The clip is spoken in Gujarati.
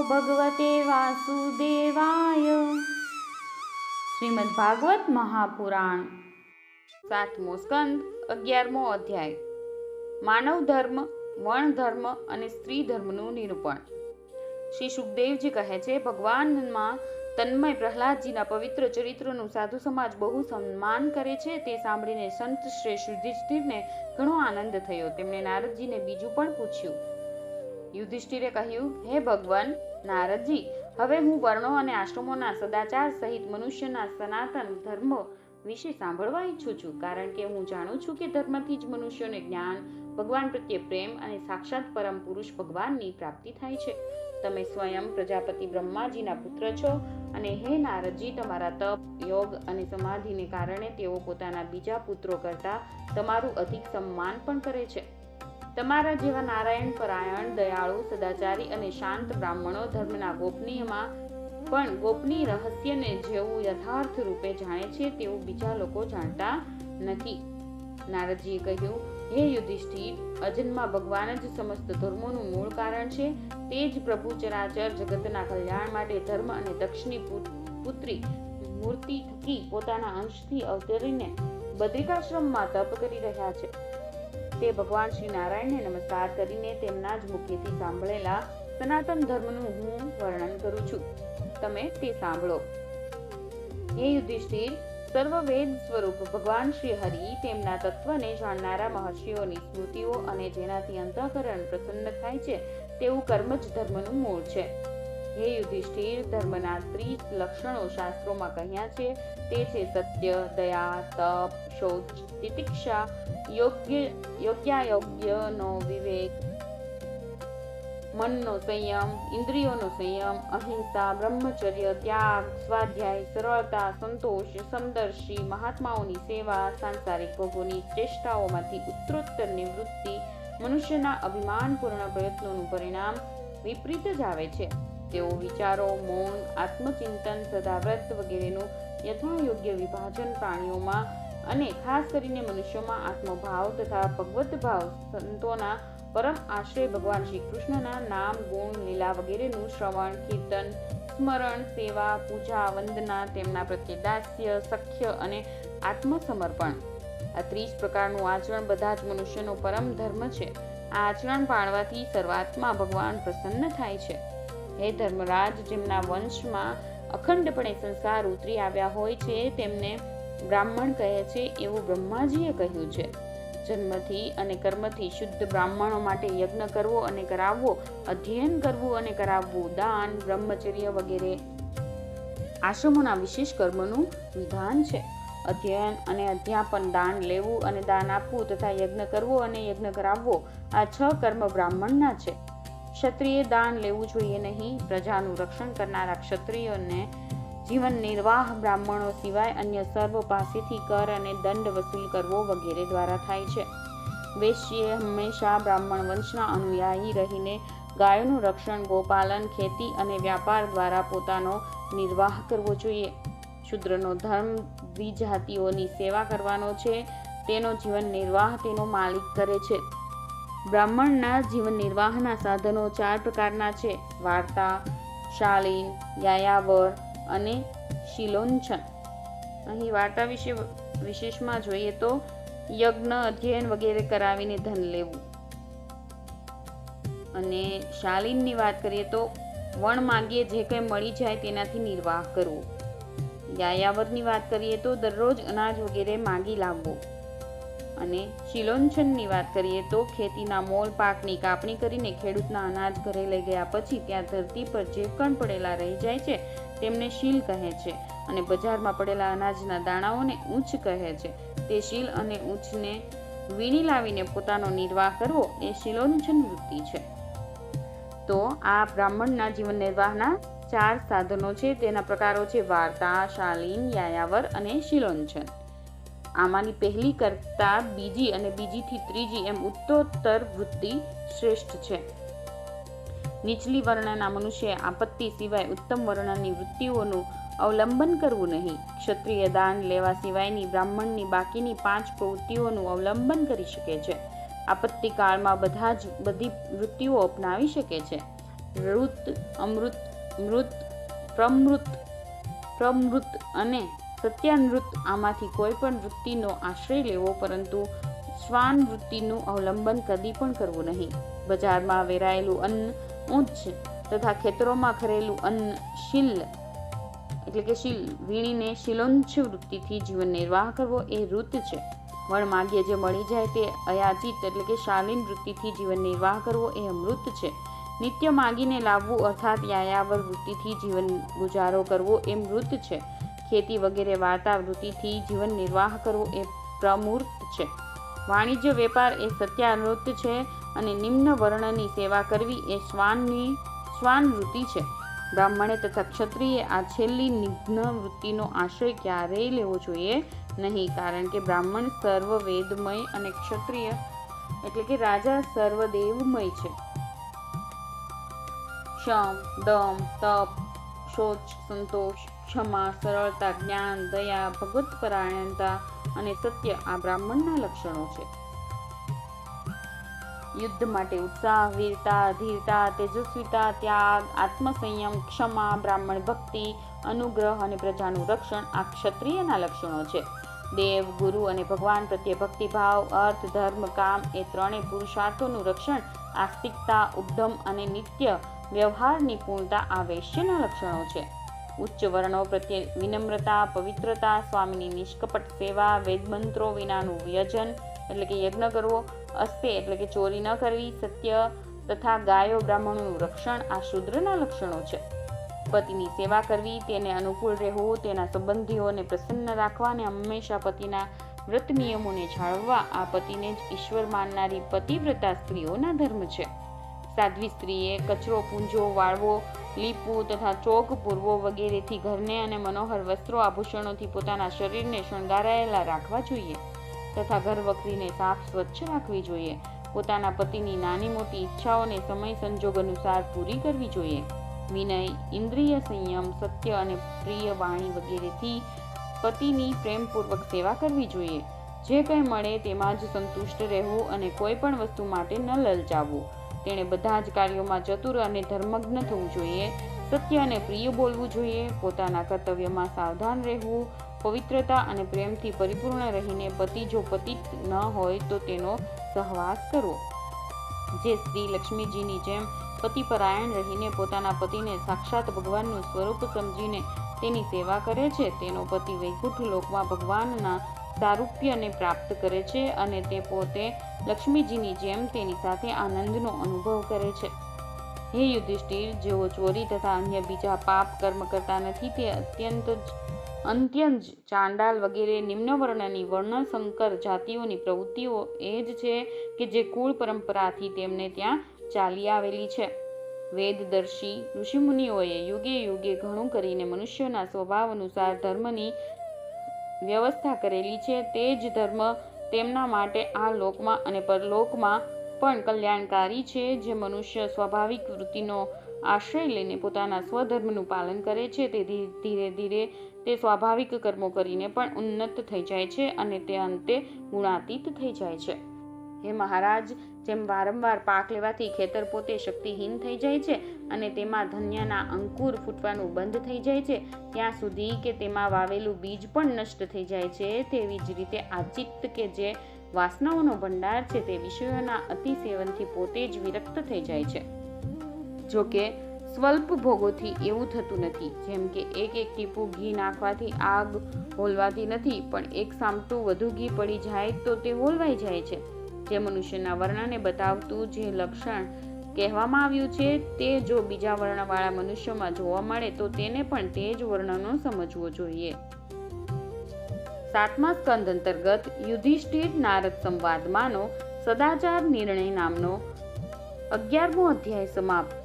ભગવતે વાસુદેવાય. શ્રીમદ્ ભાગવત મહાપુરાણ, 7મો સ્કંદ, 11મો અધ્યાય. માનવ ધર્મ, વર્ણ ધર્મ અને સ્ત્રી ધર્મનું નિરૂપણ. શ્રી સુખદેવજી કહે છે, ભગવાનમાં તન્મય પ્રહલાદજીના પવિત્ર ચરિત્રનું સાધુ સમાજ બહુ સન્માન કરે છે. તે સાંભળીને સંત શ્રેષ્ઠ યુધિષ્ઠિરને ઘણો આનંદ થયો. તેમણે નારદજીને બીજું પણ પૂછ્યું. યુધિષ્ઠિરે કહ્યું, હે ભગવાન નારદજી, હવે હું વર્ણો અને આશ્રમોના સદાચાર સહિત મનુષ્યના સનાતન ધર્મ વિશે સાંભળવા ઈચ્છું છું, કારણ કે હું જાણું છું કે ધર્મથી જ મનુષ્યોને જ્ઞાન, ભગવાન પ્રત્યે પ્રેમ અને સાક્ષાત પરમ પુરુષ ભગવાનની પ્રાપ્તિ થાય છે. તમે સ્વયં પ્રજાપતિ બ્રહ્માજીના પુત્ર છો, અને હે નારદજી, તમારા તપ, યોગ અને સમાધિને કારણે તેઓ પોતાના બીજા પુત્રો કરતા તમારું અધિક સન્માન પણ કરે છે. તમારા જેવા નારાયણ પરાયણ, દયાળુ, સદાચારી અને શાંત બ્રાહ્મણો ધર્મના ગોપનીયમાં પણ ગોપનીય રહસ્યને જેવું યથાર્થ રૂપે જાણે છે તેવું બીજા લોકો જાણતા નથી. નારદજીએ કહ્યું, હે યુધિષ્ઠિર, અજન્મા ભગવાન જ સમસ્ત ધર્મોનું મૂળ કારણ છે. તે જ પ્રભુ ચરાચર જગતના કલ્યાણ માટે ધર્મ અને દક્ષની પુત્રી મૂર્તિ થકી પોતાના અંશથી અવતરીને બદ્રિકાશ્રમમાં તપ કરી રહ્યા છે. તે ભગવાન શ્રી નારાયણને નમસ્કાર કરીને તેમના જ મુખેથી સાંભળેલા સનાતન ધર્મનું હું વર્ણન કરું છું. તમે તે સાંભળો. હે યુધિષ્ઠિર, સર્વ વેદ સ્વરૂપ ભગવાન શ્રી હરિ તેમના તત્વને જાણનારા મહર્ષિઓની સ્મૃતિઓ અને જેનાથી અંતઃકરણ પ્રસન્ન થાય છે તેવું કર્મ જ ધર્મનું મૂળ છે. હે યુધિષ્ઠિર, ધર્મના 30 લક્ષણો શાસ્ત્રોમાં કહ્યા છે. તે છે સત્ય, દયા, તપ, શૌચ, તિતિક્ષા, યોગ્યાયોગ્યનો વિવેક, મનનો સંયમ, ઇન્દ્રિયોનો સંયમ, અહિંસા, બ્રહ્મચર્ય, ત્યાગ, સ્વાધ્યાય, સરળતા, સંતોષ, સમદર્શી, મહાત્માઓની સેવા, સાંસારિક ભોગોની ચેષ્ટાઓમાંથી ઉત્તરોત્તર નિવૃત્તિ. મનુષ્યના અભિમાનપૂર્ણ પ્રયત્નોનું પરિણામ વિપરીત જ આવે છે. તેઓ વિચારો, મૌન, આત્મચિંતન, સદાવ્રત વગેરેનું યથાયોગ્ય વિભાજન પ્રાણીઓમાં અને ખાસ કરીને મનુષ્યોમાં આત્મભાવ તથા ભગવત ભાવ, સંતોના પરમ આશ્રય ભગવાન શ્રી કૃષ્ણના નામ, ગુણ, લીલા વગેરેનું શ્રવણ, કીર્તન, સ્મરણ, સેવા, પૂજા, વંદના, તેમના પ્રત્યે દાસ્ય, સખ્ય અને આત્મસમર્પણ. આ 30 પ્રકારનું આચરણ બધા જ મનુષ્યનો પરમ ધર્મ છે. આ આચરણ પાળવાથી સર્વાત્મા ભગવાન પ્રસન્ન થાય છે. હે ધર્મરાજ, જેમના વંશમાં અખંડપણે સંસાર ઉતરી આવ્યા હોય છે તેમને બ્રાહ્મણ કહે છે એવું બ્રહ્માજીએ કહ્યું છે. જન્મથી અને કર્મથી શુદ્ધ બ્રાહ્મણો માટે યજ્ઞ કરવો અને કરાવવો, અધ્યયન કરવું અને કરાવવું, દાન, બ્રહ્મચર્ય વગેરે આશ્રમોના વિશેષ કર્મનું વિધાન છે. અધ્યયન અને અધ્યાપન, દાન લેવું અને દાન આપવું તથા યજ્ઞ કરવો અને યજ્ઞ કરાવવો, આ 6 કર્મ બ્રાહ્મણના છે. ક્ષત્રિય દાન લેવું જોઈએ નહીં. પ્રજાનું રક્ષણ કરનારા ક્ષત્રિયોને જીવન નિર્વાહ બ્રાહ્મણો સિવાય અન્ય સર્વ પાસેથી કર અને દંડ વસૂલ કરવો વગેરે દ્વારા થાય છે. વૈશ્યએ હંમેશા બ્રાહ્મણ વંશના અનુયાયી રહીને ગાયોનું રક્ષણ, ગોપાલન, ખેતી અને વ્યાપાર દ્વારા પોતાનો નિર્વાહ કરવો જોઈએ. શૂદ્રનો ધર્મ દ્વિજાતિઓની સેવા કરવાનો છે. તેનો જીવન નિર્વાહ તેનો માલિક કરે છે. બ્રાહ્મણના જીવન નિર્વાહના સાધનો 4 પ્રકારના છે: વાર્તા, શાલીન, યાયાવર અને શીલોંછન. અહીં વાર્તા વિશે વિશેષમાં જોઈએ તો યજ્ઞ, અધ્યયન વગેરે કરાવીને ધન લેવું. અને શાલીનની વાત કરીએ તો વણ માંગીએ જે કંઈ મળી જાય તેનાથી નિર્વાહ કરવો. યાયાવરની વાત કરીએ તો દરરોજ અનાજ વગેરે માંગી લાવવો. અને શીલોંછનની વાત કરીએ તો ખેતીના મોલ પાકની કાપણી કરીને ખેડૂતના અનાજ ઘરે લઈ ગયા પછી ત્યાં ધરતી પર જે કણ પડેલા રહી જાય છે તેમને શીલ કહે છે, અને બજારમાં પડેલા અનાજના દાણાઓને ઊંચ કહે છે. તે શીલ અને ઊંચને વીણી લાવીને પોતાનો નિર્વાહ કરવો એ શીલોંછન વૃત્તિ છે. તો આ બ્રાહ્મણના જીવન નિર્વાહના 4 સાધનો છે. તેના પ્રકારો છે વાર્તા, શાલીન, યાયાવર અને શીલોંછન. આમાંની પહેલી કરતા બીજી અને બીજીથી ત્રીજી એમ ઉત્તરોત્તર વૃત્તિ શ્રેષ્ઠ છે. નીચલી વર્ણના મનુષ્યએ આપત્તિ સિવાય ઉત્તમ વર્ણની વૃત્તિઓનું અવલંબન કરવું નહીં. ક્ષત્રિય દાન લેવા સિવાયની બ્રાહ્મણની બાકીની 5 પ્રવૃત્તિઓનું અવલંબન કરી શકે છે. આપત્તિ કાળમાં બધી વૃત્તિઓ અપનાવી શકે છે. ઋત, અમૃત, મૃત, પ્રમૃત, પ્રમૃત અને સત્યાનૃત આમાંથી કોઈ પણ વૃત્તિનો આશ્રય લેવો, પરંતુ શ્વાન વૃત્તિનું અવલંબન કદી પણ કરવું નહીં. બજારમાં વેરાયેલું અન્ન ઉચ્ચ તથા ખેતરોમાં ખરેલું અન્ન શીલ એટલે કે શીલ વીણીને શીલોચ્છ વૃત્તિથી જીવન નિર્વાહ કરવો એ ઋત છે. વણ માગ્ય જે મળી જાય તે અયાચિત એટલે કે શાલીન વૃત્તિથી જીવન નિર્વાહ કરવો એ અમૃત છે. નિત્ય માગીને લાવવું અર્થાત યાયાવર વૃત્તિથી જીવન ગુજારો કરવો એ મૃત છે. ખેતી વગેરે વાર્તા વૃત્તિથી જીવન નિર્વાહ કરવો એ પ્રમૂર્ત છે. વાણિજ્ય વેપાર એ સત્યાનૃત છે અને નિમ્ન વર્ણની સેવા કરવી એ શ્વાન વૃત્તિ છે. બ્રાહ્મણે તથા ક્ષત્રિયે આ છેલ્લી નિઘ્ન વૃત્તિનો આશ્રય ક્યારેય લેવો જોઈએ નહીં, કારણ કે બ્રાહ્મણ સર્વવેદમય અને ક્ષત્રિય એટલે કે રાજા સર્વદેવમય છે. ક્ષમ, દમ, તપ, શૌચ, સંતોષ, ક્ષમા, સરળતા, જ્ઞાન, દયા, ભગવત્પરાયણતા અને સત્ય આ બ્રાહ્મણના લક્ષણો છે. યુદ્ધ માટે ઉત્સાહ, વીરતા, ધીરતા, તેજસ્વીતા, ત્યાગ, આત્મસંયમ, ક્ષમા, બ્રાહ્મણ ભક્તિ, અનુગ્રહ અને પ્રજાનું રક્ષણ આ ક્ષત્રિયના લક્ષણો છે. દેવ, ગુરુ અને ભગવાન પ્રત્યે ભક્તિભાવ, અર્થ, ધર્મ, કામ એ ત્રણેય પુરુષાર્થોનું રક્ષણ, આસ્તિકતા, ઉદ્દમ અને નિત્ય વ્યવહારની પૂર્ણતા આ વૈશ્યના લક્ષણો છે. ઉચ્ચ વર્ણો પ્રત્યે વિનમ્રતા, પવિત્રતા, સ્વામીની નિષ્કપટ સેવા, વેદમંત્રો વિનાનું વ્યજન એટલે કે યજ્ઞ કરવો, અસ્તે એટલે કે ચોરી ન કરવી, સત્ય તથા ગાયો બ્રાહ્મણોનું રક્ષણ આ શૂદ્રના લક્ષણો છે. પતિની સેવા કરવી, તેને અનુકૂળ રહેવું, તેના સંબંધીઓને પ્રસન્ન રાખવા અને હંમેશા પતિના વ્રત નિયમોને જાળવવા આ પતિને જ ઈશ્વર માનનારી પતિવ્રતા સ્ત્રીઓના ધર્મ છે. સાધ્વી સ્ત્રીએ કચરો પૂંજો વાળવો, લીપવું તથા ચોક પૂરવો વગેરેથી ઘરને અને મનોહર વસ્ત્રો આભૂષણોથી પોતાના શરીરને શણગારાયેલા રાખવા જોઈએ તથા ઘર વખરીને સાફ સ્વચ્છ રાખવી જોઈએ. પોતાના પતિની નાની મોટી ઈચ્છાઓને સમય સંજોગ અનુસાર પૂરી કરવી જોઈએ. વિનય, ઇન્દ્રિય સંયમ, સત્ય અને પ્રિય વાણી વગેરેથી પતિની પ્રેમપૂર્વક સેવા કરવી જોઈએ. જે કંઈ મળે તેમાં જ સંતુષ્ટ રહેવું અને કોઈ પણ વસ્તુ માટે ન લલચાવવું. તેણે બધા જ કાર્યોમાં ચતુર અને ધર્મજ્ઞ થવું જોઈએ. સત્ય અને પ્રિય બોલવું જોઈએ. પોતાના કર્તવ્યમાં સાવધાન રહેવું. પવિત્રતા અને પ્રેમથી પરિપૂર્ણ રહીને પતિ જો પતિત ન હોય તો તેનો સહવાસ કરવો. જે સ્ત્રી લક્ષ્મીજીની જેમ પતિપરાયણ રહીને પોતાના પતિને સાક્ષાત ભગવાનનું સ્વરૂપ સમજીને તેની સેવા કરે છે, તેનો પતિ વૈકુંઠ લોકમાં ભગવાનના સારૂપ્યને પ્રાપ્ત કરે છે અને તે પોતે લક્ષ્મીજીની જેમ તેની સાથે આનંદનો અનુભવ કરે છે. હે યુધિષ્ઠિર, જેઓ ચોરી તથા અન્ય બીજા પાપ કર્મ કરતા નથી તે અત્યંત ચાંડાલ વગેરે નિમ્નવર્ણની વર્ણસંકર જાતિઓની પ્રવૃત્તિઓ એ જ છે કે જે કુળ પરંપરાથી તેમને ત્યાં ચાલી આવેલી છે. વેદદર્શી ઋષિમુનિઓએ યુગે યુગે ઘણું કરીને મનુષ્યોના સ્વભાવ અનુસાર ધર્મની વ્યવસ્થા કરેલી છે. તે જ ધર્મ તેમના માટે આ લોકમાં અને પરલોકમાં પણ કલ્યાણકારી છે. જે મનુષ્ય સ્વાભાવિક વૃત્તિનો આશ્રય લઈને પોતાના સ્વધર્મનું પાલન કરે છે તે ધીરે ધીરે તે સ્વાભાવિક કર્મો કરીને પણ ઉન્નત થઈ જાય છે અને તે અંતે ગુણાતીત થઈ જાય છે. હે મહારાજ, જેમ વારંવાર પાક લેવાથી ખેતર પોતે શક્તિહીન થઈ જાય છે અને તેમાં ધન્યના અંકુર ફૂટવાનું બંધ થઈ જાય છે ત્યાં સુધી કે તેમાં વાવેલું બીજ પણ નષ્ટ થઈ જાય છે, તેવી જ રીતે આ ચિત્ત કે જે વાસનાઓનો ભંડાર છે તે વિષયોના અતિસેવનથી પોતે જ વિરક્ત થઈ જાય છે. જોકે સ્વલ્પ ભોગોથી એવું થતું નથી. જેમ કે એક ટીપું ઘી નાખવાથી આગ હોલવાતી નથી, પણ એક સામટું વધુ ઘી પડી જાય તો તે હોલવાઈ જાય છે. જે મનુષ્યના વર્ણને બતાવતું જે લક્ષણ કહેવામાં આવ્યું છે તે જો બીજા વર્ણવાળા મનુષ્યોમાં જોવા મળે તો તેને પણ તે જ વર્ણનો સમજવો જોઈએ. 7મા સ્કંદ અંતર્ગત યુધિષ્ઠિર નારદ સંવાદમાંનો સદાચાર નિર્ણય નામનો 11મો અધ્યાય સમાપ્ત.